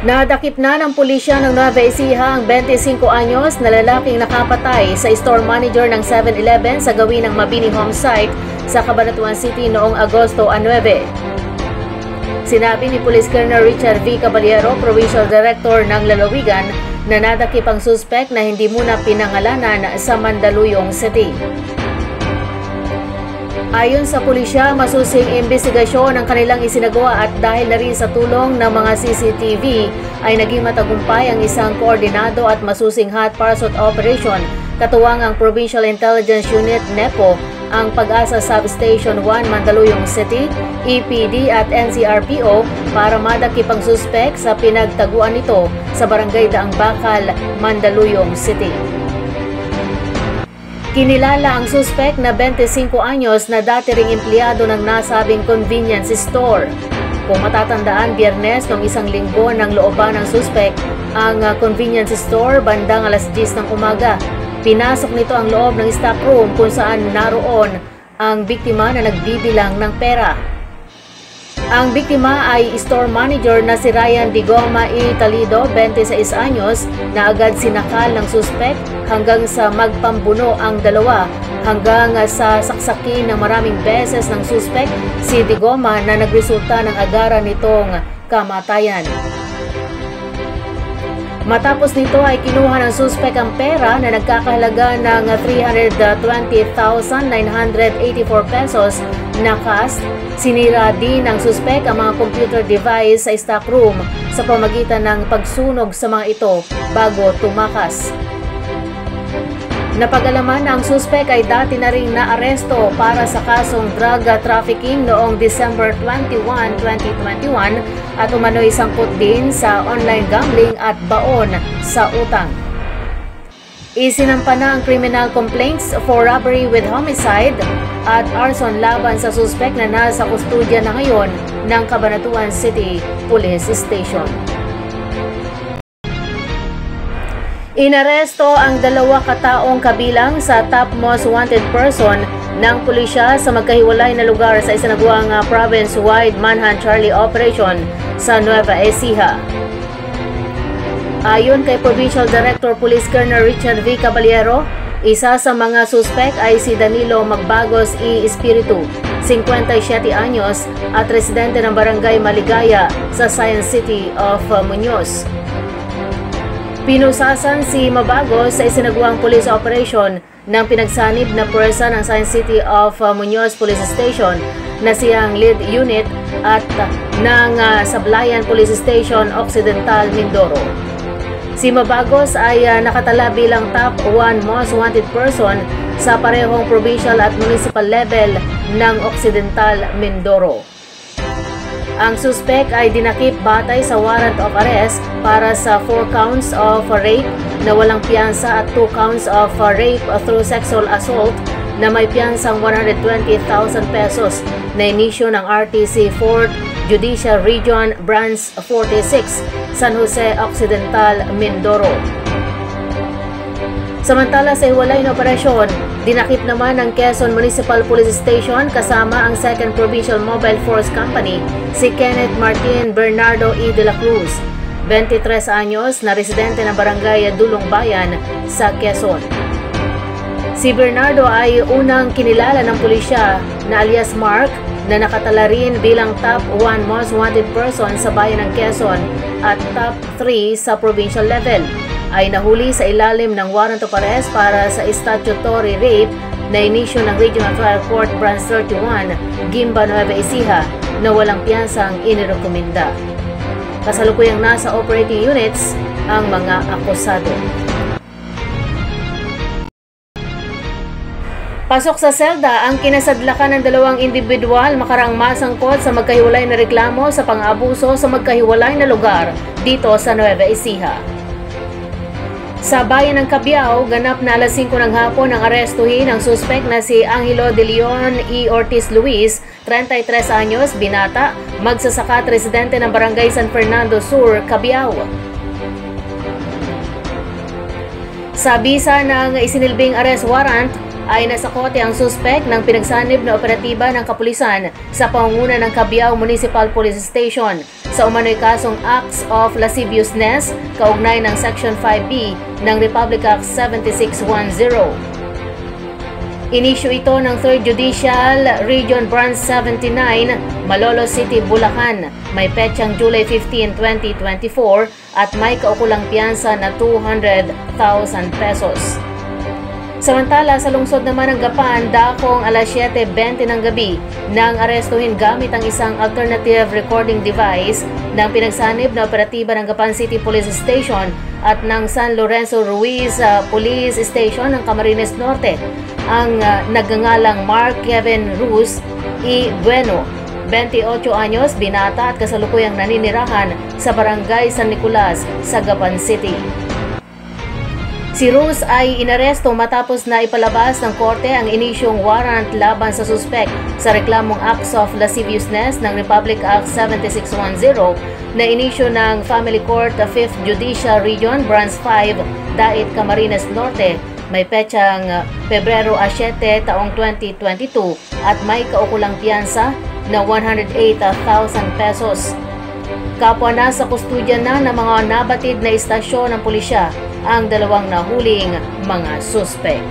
Nadakip na ng pulisya ng Nueva Ecija ang 25 anyos na lalaking nakapatay sa store manager ng 7-Eleven sa gawin ng Mabini homesite sa Cabanatuan City noong Agosto 9. Sinabi ni Police Colonel Richard V. Caballero, Provincial Director ng Lalawigan, na nadakip ang suspect na hindi muna pinangalanan sa Mandaluyong City. Ayon sa pulisya, masusing imbestigasyon ang kanilang isinagawa at dahil na rin sa tulong ng mga CCTV ay naging matagumpay ang isang koordinado at masusing hot pursuit operation katuwang ang Provincial Intelligence Unit NEPO, ang Pag-asa Substation 1 Mandaluyong City, EPD at NCRPO para madakip ang suspect sa pinagtaguan nito sa Barangay Daang Bakal, Mandaluyong City. Kinilala ang suspect na 25 anyos na dati ring empleyado ng nasabing convenience store. Kung matatandaan, Biyernes noong isang linggo ng looban ng suspect ang convenience store bandang alas 10 ng umaga. Pinasok nito ang loob ng stock room kung saan naroon ang biktima na nagbibilang ng pera. Ang biktima ay store manager na si Ryan Digoma E. Talido, 26 anyos, na agad sinakal ng suspect hanggang sa magpambuno ang dalawa, hanggang sa saksakin ng maraming beses ng suspect si Digoma na nagresulta ng agaran nitong kamatayan. Matapos nito ay kinuha ng suspect ang pera na nagkakahalaga ng 320,984 pesos na cash. Sinira din ng suspect ang mga computer device sa stock room sa pamagitan ng pagsunog sa mga ito bago tumakas. Napag-alaman na ang suspect ay dati na ring naaresto para sa kasong drug trafficking noong December 21, 2021 at umano'y sangkot din sa online gambling at baon sa utang. Isinampa na ang criminal complaints for robbery with homicide at arson laban sa suspect na nasa kustudya na ngayon ng Cabanatuan City Police Station. Inaresto ang 2 kataong kabilang sa top most wanted person ng pulisya sa magkahiwalay na lugar sa isinagawang province-wide manhunt Charlie operation sa Nueva Ecija. Ayon kay Provincial Director Police Colonel Richard V. Caballero, isa sa mga suspect ay si Danilo Magbagos E. Espiritu, 57 anyos at residente ng Barangay Maligaya sa Science City of Muñoz. Pinusasan si Mabagos sa isinagawang police operation ng pinagsanib na puwersa ng Science City of Muñoz Police Station na siyang lead unit at ng Sablayan Police Station Occidental, Mindoro. Si Mabagos ay nakatala bilang top 1 most wanted person sa parehong provincial at municipal level ng Occidental, Mindoro. Ang suspect ay dinakip batay sa warrant of arrest para sa 4 counts of rape na walang piyansa at 2 counts of rape through sexual assault na may piyansang 120,000 pesos na inisyo ng RTC 4th Judicial Region Branch 46, San Jose Occidental, Mindoro. Samantala sa hiwalay na operasyon, dinakip naman ng Quezon Municipal Police Station kasama ang 2nd Provincial Mobile Force Company si Kenneth Martin Bernardo E. de la Cruz, 23 anyos na residente ng Barangay Dulong Bayan sa Quezon. Si Bernardo ay unang kinilala ng pulisya na alias Mark na nakatala rin bilang top 1 most wanted person sa bayan ng Quezon at top 3 sa provincial level. Ay nahuli sa ilalim ng warrant of arrest para sa statutory rape na inisyo ng Regional Trial Court Branch 31, Gimba, Nueva Ecija na walang piyansang inirekomenda. Kasalukuyang nasa operating units ang mga akusado. Pasok sa selda ang kinasadlakan ng 2 individual makaraang masangkot sa magkahiwalay na reklamo sa pang-abuso sa magkahiwalay na lugar dito sa Nueva Ecija. Sa bayan ng Cabiao, ganap na alas 5 ng hapon ang arestuhin ang suspect na si Angelo de Leon E. Ortiz Luis, 33 anyos, binata, magsasaka at residente ng Barangay San Fernando Sur, Cabiao. Sa bisa ng isinilbing arrest warrant, ay nasakote ang suspect ng pinagsanib na operatiba ng kapulisan sa pangunguna ng Cabiao Municipal Police Station. sa umano'y kasong acts of lasciviousness kaugnay ng Section 5B ng Republic Act 7610. Inisyu ito ng 3rd Judicial Region Branch 79, Malolos City, Bulacan. May petsang July 15, 2024 at may kaukulang piyansa na 200,000 pesos. Samantala, sa lungsod naman ng Gapan, dakong alas 7:20 ng gabi nang arestuhin gamit ang isang alternative recording device ng pinagsanib na operatiba ng Gapan City Police Station at ng San Lorenzo Ruiz Police Station ng Camarines Norte ang nagngangalang Mark Kevin Ruz E. Bueno, 28 anyos, binata at kasalukuyang naninirahan sa Barangay San Nicolas sa Gapan City. Si Ruz ay inaresto matapos na ipalabas ng korte ang inisyong warrant laban sa suspect sa reklamong acts of lasciviousness ng Republic Act 7610 na inisyo ng Family Court 5th Judicial Region Branch 5, Dait, Camarines Norte. May petsang Pebrero 7 taong 2022 at may kaukulang piyansa na 108,000 pesos. Kapwa na sa kustudya na ng mga nabatid na istasyon ng pulisya ang dalawang nahuling mga suspect.